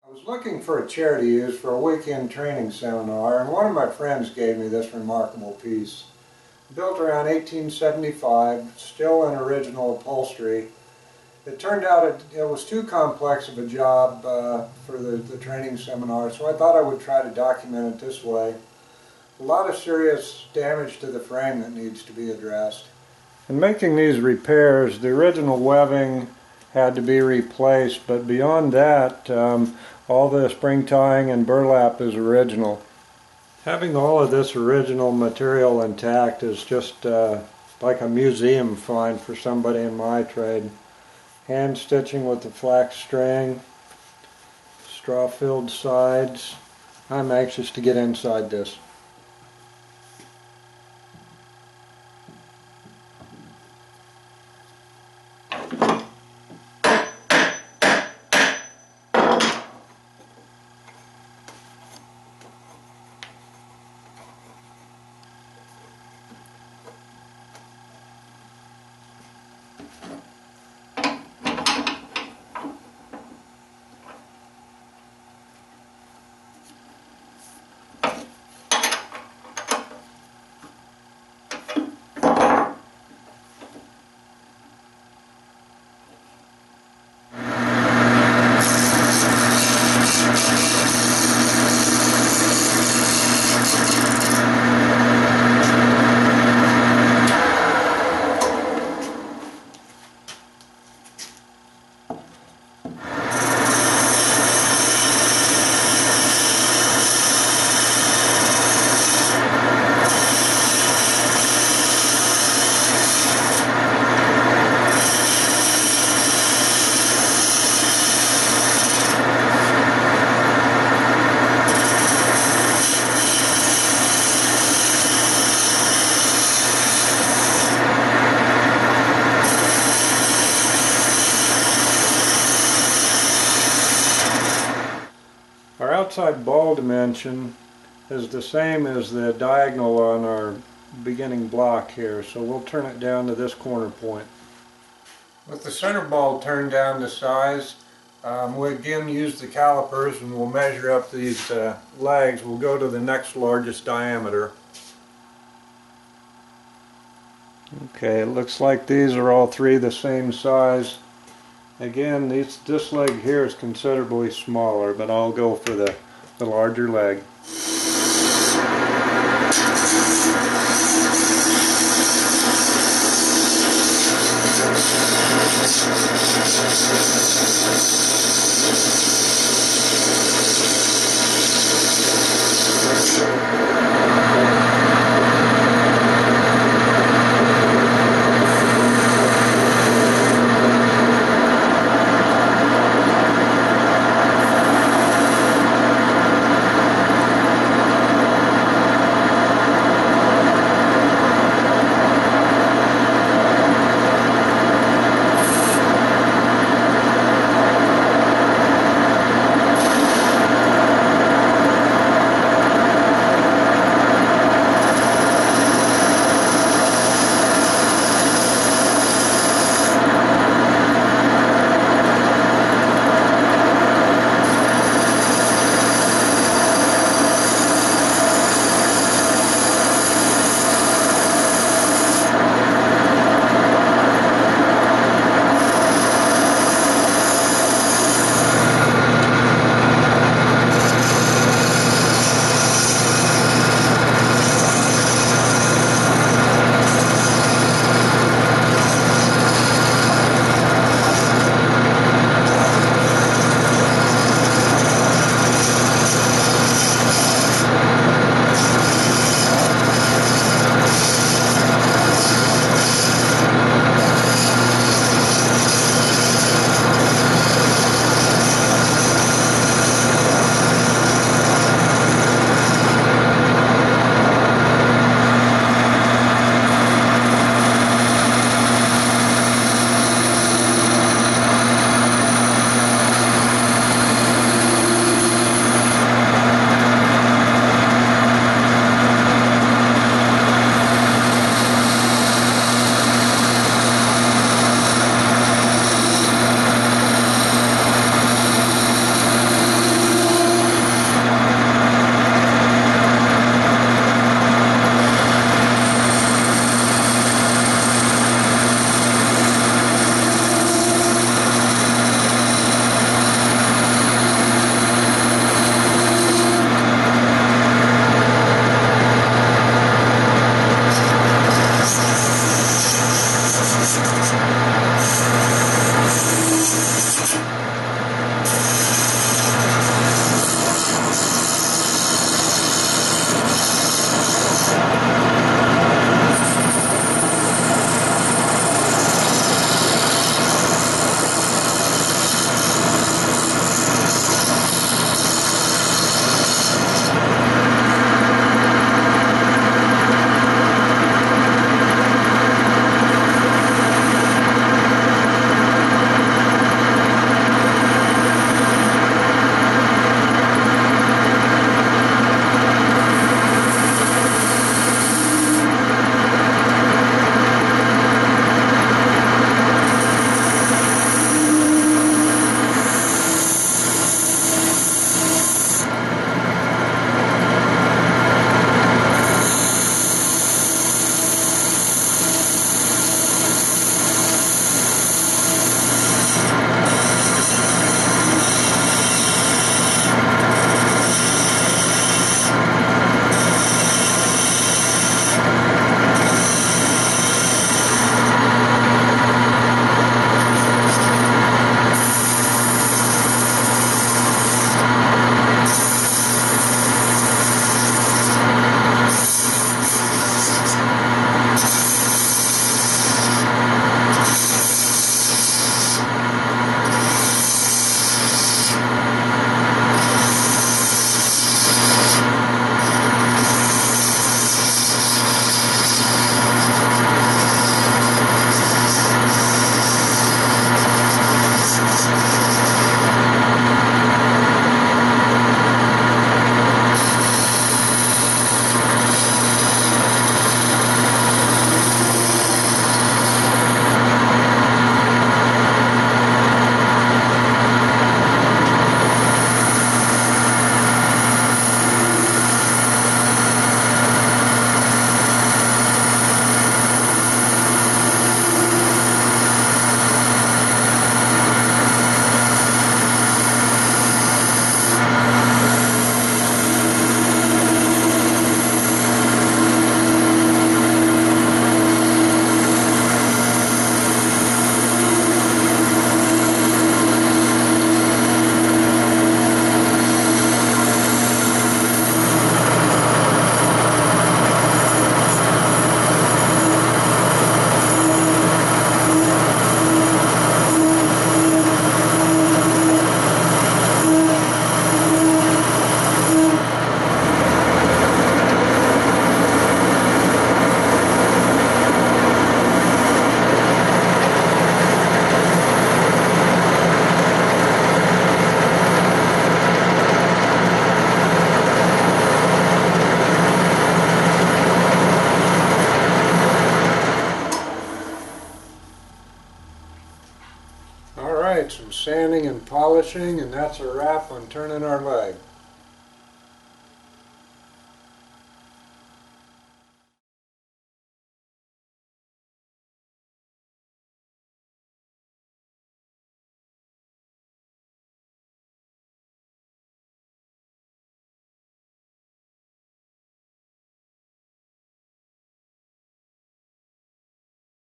I was looking for a chair to use for a weekend training seminar, and one of my friends gave me this remarkable piece. Built around 1875, still in original upholstery. It turned out it was too complex of a job for the training seminar, so I thought I would try to document it this way. A lot of serious damage to the frame that needs to be addressed. In making these repairs, the original webbing had to be replaced, but beyond that, all the spring tying and burlap is original. Having all of this original material intact is just like a museum find for somebody in my trade. Hand stitching with the flax string, straw-filled sides. I'm anxious to get inside this. Our outside ball dimension is the same as the diagonal on our beginning block here, so we'll turn it down to this corner point. With the center ball turned down to size, we again use the calipers and we'll measure up these legs. We'll go to the next largest diameter. Okay, it looks like these are all three the same size. Again, this leg here is considerably smaller, but I'll go for the larger leg. Alright, some sanding and polishing, and that's a wrap on turning our lathe.